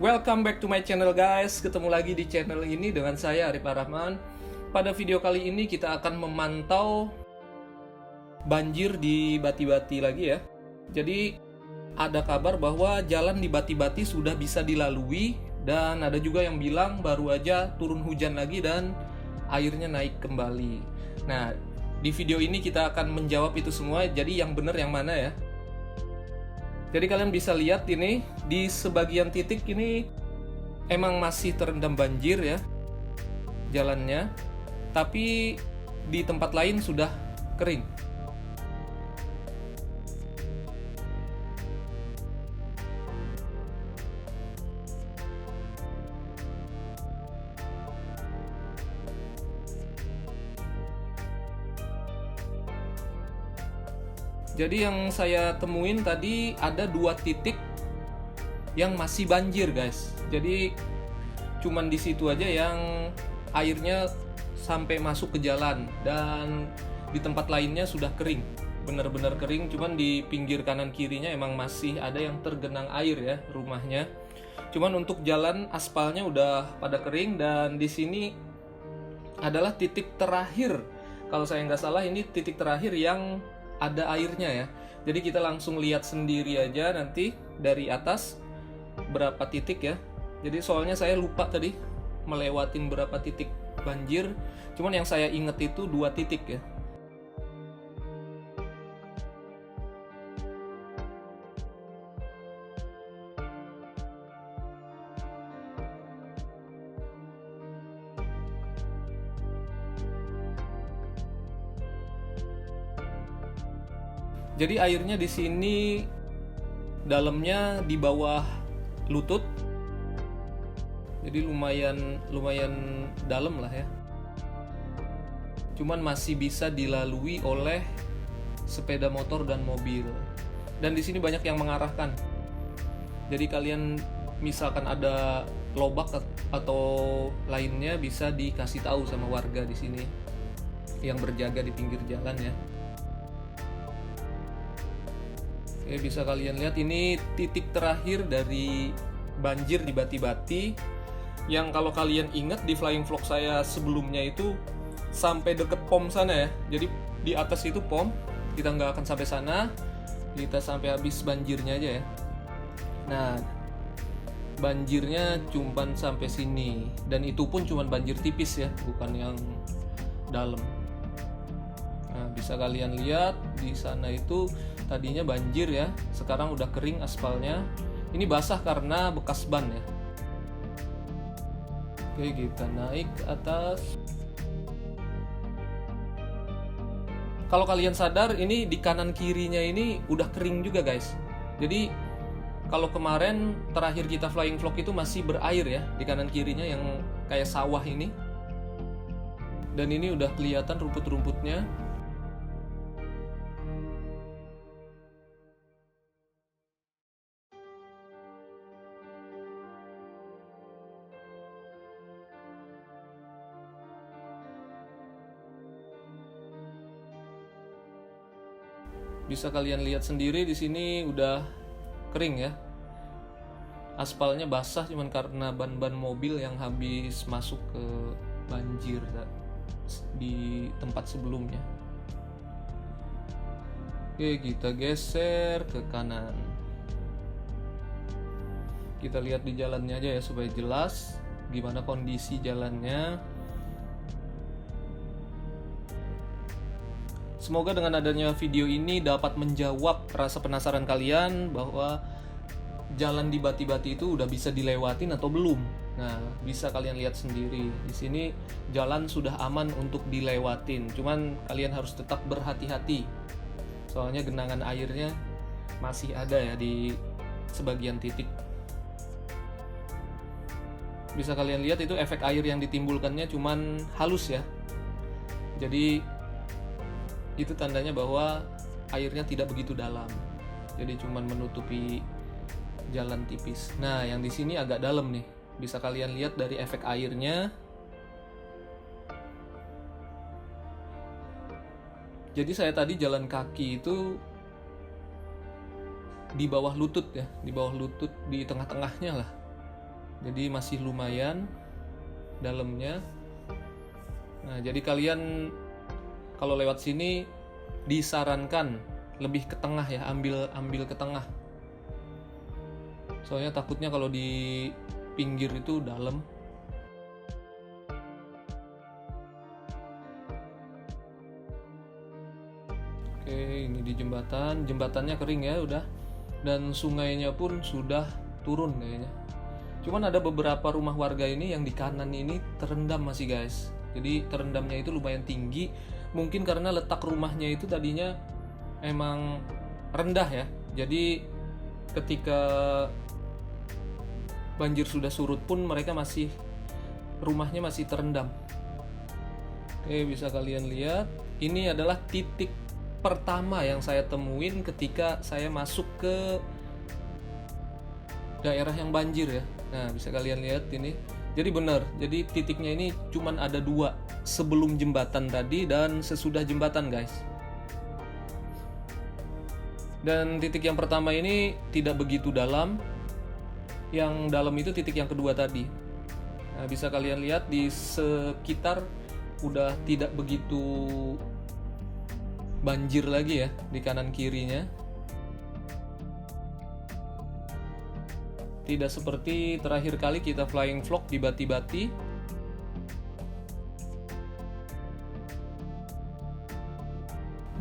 Welcome back to my channel guys. Ketemu lagi di channel ini dengan saya Arif Rahman. Pada video kali ini kita akan memantau banjir di Bati-Bati lagi ya. Jadi ada kabar bahwa jalan di Bati-Bati sudah bisa dilalui, dan ada juga yang bilang baru aja turun hujan lagi dan airnya naik kembali. Nah, di video ini kita akan menjawab itu semua. Jadi yang benar yang mana ya? Jadi kalian bisa lihat ini di sebagian titik ini emang masih terendam banjir ya jalannya, tapi di tempat lain sudah kering. Jadi yang saya temuin tadi ada 2 titik yang masih banjir guys. Jadi cuman di situ aja yang airnya sampai masuk ke jalan, dan di tempat lainnya sudah kering, benar-benar kering. Cuman di pinggir kanan kirinya emang masih ada yang tergenang air ya rumahnya. Cuman untuk jalan aspalnya udah pada kering, dan di sini adalah titik terakhir. Kalau saya nggak salah ini titik terakhir yang ada airnya ya. Jadi kita langsung lihat sendiri aja nanti dari atas berapa titik ya. Jadi soalnya saya lupa tadi melewatin berapa titik banjir. Cuman yang saya inget itu 2 titik ya. Jadi airnya di sini dalamnya di bawah lutut. Jadi lumayan dalam lah ya. Cuman masih bisa dilalui oleh sepeda motor dan mobil. Dan di sini banyak yang mengarahkan. Jadi kalian misalkan ada lobak atau lainnya bisa dikasih tahu sama warga di sini yang berjaga di pinggir jalan ya. Oke, bisa kalian lihat ini titik terakhir dari banjir di Bati-Bati. Yang kalau kalian ingat di flying vlog saya sebelumnya itu sampai deket pom sana ya. Jadi di atas itu pom, kita nggak akan sampai sana, kita sampai habis banjirnya aja ya. Nah, banjirnya cuman sampai sini, dan itu pun cuman banjir tipis ya, bukan yang dalam. Nah, bisa kalian lihat di sana itu tadinya banjir ya, sekarang udah kering aspalnya. Ini basah karena bekas ban ya. Oke, kita naik ke atas. Kalau kalian sadar, ini di kanan kirinya ini udah kering juga guys. Jadi kalau kemarin terakhir kita flying vlog itu masih berair ya di kanan kirinya yang kayak sawah ini. Dan ini udah kelihatan rumput-rumputnya. Bisa kalian lihat sendiri di sini udah kering ya. Aspalnya basah cuman karena ban-ban mobil yang habis masuk ke banjir di tempat sebelumnya. Oke, kita geser ke kanan. Kita lihat di jalannya aja ya supaya jelas gimana kondisi jalannya. Semoga dengan adanya video ini dapat menjawab rasa penasaran kalian bahwa jalan di Bati-Bati itu udah bisa dilewatin atau belum. Nah, bisa kalian lihat sendiri. Di sini jalan sudah aman untuk dilewatin. Cuman kalian harus tetap berhati-hati. Soalnya genangan airnya masih ada ya di sebagian titik. Bisa kalian lihat itu efek air yang ditimbulkannya cuman halus ya. Jadi itu tandanya bahwa airnya tidak begitu dalam. Jadi cuman menutupi jalan tipis. Nah, yang di sini agak dalam nih. Bisa kalian lihat dari efek airnya. Jadi saya tadi jalan kaki itu di bawah lutut ya, di bawah lutut, di tengah-tengahnya lah. Jadi masih lumayan dalamnya. Nah, jadi kalian kalau lewat sini disarankan lebih ke tengah ya, ambil ke tengah. Soalnya takutnya kalau di pinggir itu dalam. Oke, ini di jembatan. Jembatannya kering ya udah. Dan sungainya pun sudah turun kayaknya. Cuman ada beberapa rumah warga ini yang di kanan ini terendam masih guys. Jadi terendamnya itu lumayan tinggi. Mungkin karena letak rumahnya itu tadinya emang rendah ya. Jadi ketika banjir sudah surut pun rumahnya masih terendam. Oke, bisa kalian lihat. Ini adalah titik pertama yang saya temuin ketika saya masuk ke daerah yang banjir ya. Nah, bisa kalian lihat ini. Jadi benar, jadi titiknya ini cuman ada 2, sebelum jembatan tadi dan sesudah jembatan guys. Dan titik yang pertama ini tidak begitu dalam. Yang dalam itu titik yang kedua tadi. Nah, bisa kalian lihat di sekitar udah tidak begitu banjir lagi ya di kanan kirinya. Tidak seperti terakhir kali kita flying vlog di Bati-Bati.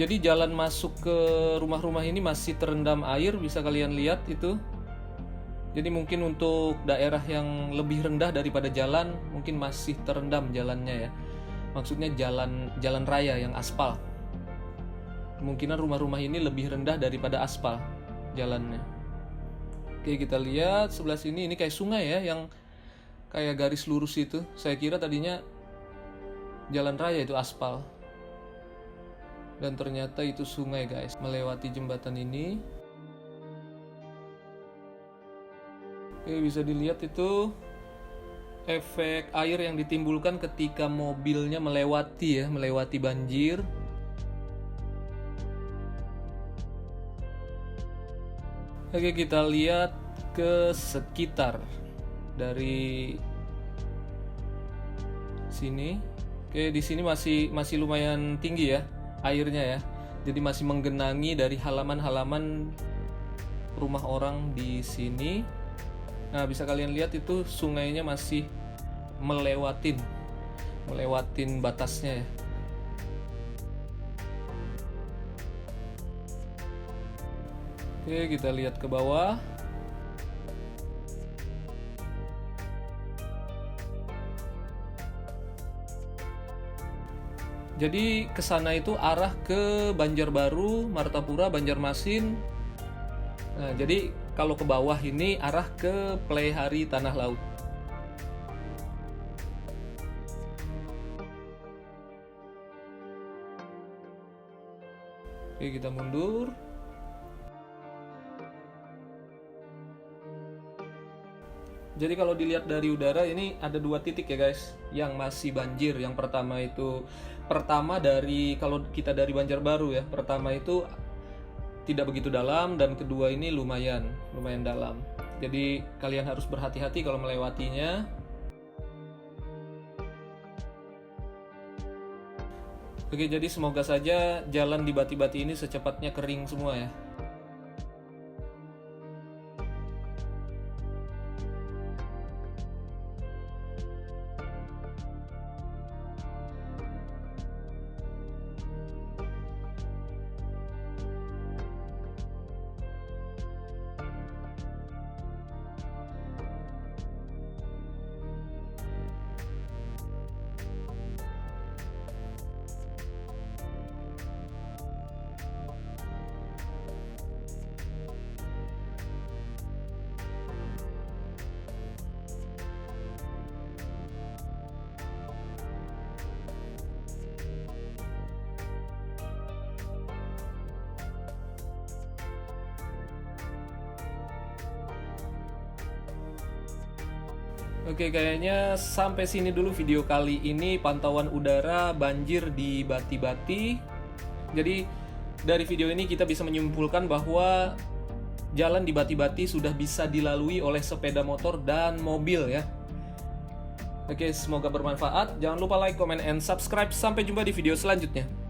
Jadi jalan masuk ke rumah-rumah ini masih terendam air, bisa kalian lihat itu. Jadi mungkin untuk daerah yang lebih rendah daripada jalan, mungkin masih terendam jalannya ya. Maksudnya jalan raya yang aspal. Kemungkinan rumah-rumah ini lebih rendah daripada aspal jalannya. Oke, kita lihat sebelah sini, ini kayak sungai ya, yang kayak garis lurus itu. Saya kira tadinya jalan raya itu aspal. Dan ternyata itu sungai guys, melewati jembatan ini. Oke, bisa dilihat itu efek air yang ditimbulkan ketika mobilnya melewati banjir. Oke, kita lihat ke sekitar dari sini. Oke, di sini masih lumayan tinggi ya airnya ya. Jadi masih menggenangi dari halaman-halaman rumah orang di sini. Nah, bisa kalian lihat itu sungainya masih melewatin batasnya ya. Oke, kita lihat ke bawah. Jadi ke sana itu arah ke Banjarbaru, Martapura, Banjarmasin. Nah, jadi kalau ke bawah ini arah ke Pleihan Tanah Laut. Oke, kita mundur. Jadi kalau dilihat dari udara ini ada 2 titik ya guys yang masih banjir. Yang pertama dari kalau kita dari Banjarbaru ya. Pertama itu tidak begitu dalam dan kedua ini lumayan dalam. Jadi kalian harus berhati-hati kalau melewatinya. Oke, jadi semoga saja jalan di Bati-Bati ini secepatnya kering semua ya. Oke, kayaknya sampai sini dulu video kali ini pantauan udara banjir di Bati-Bati. Jadi dari video ini kita bisa menyimpulkan bahwa jalan di Bati-Bati sudah bisa dilalui oleh sepeda motor dan mobil ya. Oke, semoga bermanfaat. Jangan lupa like, comment, and subscribe. Sampai jumpa di video selanjutnya.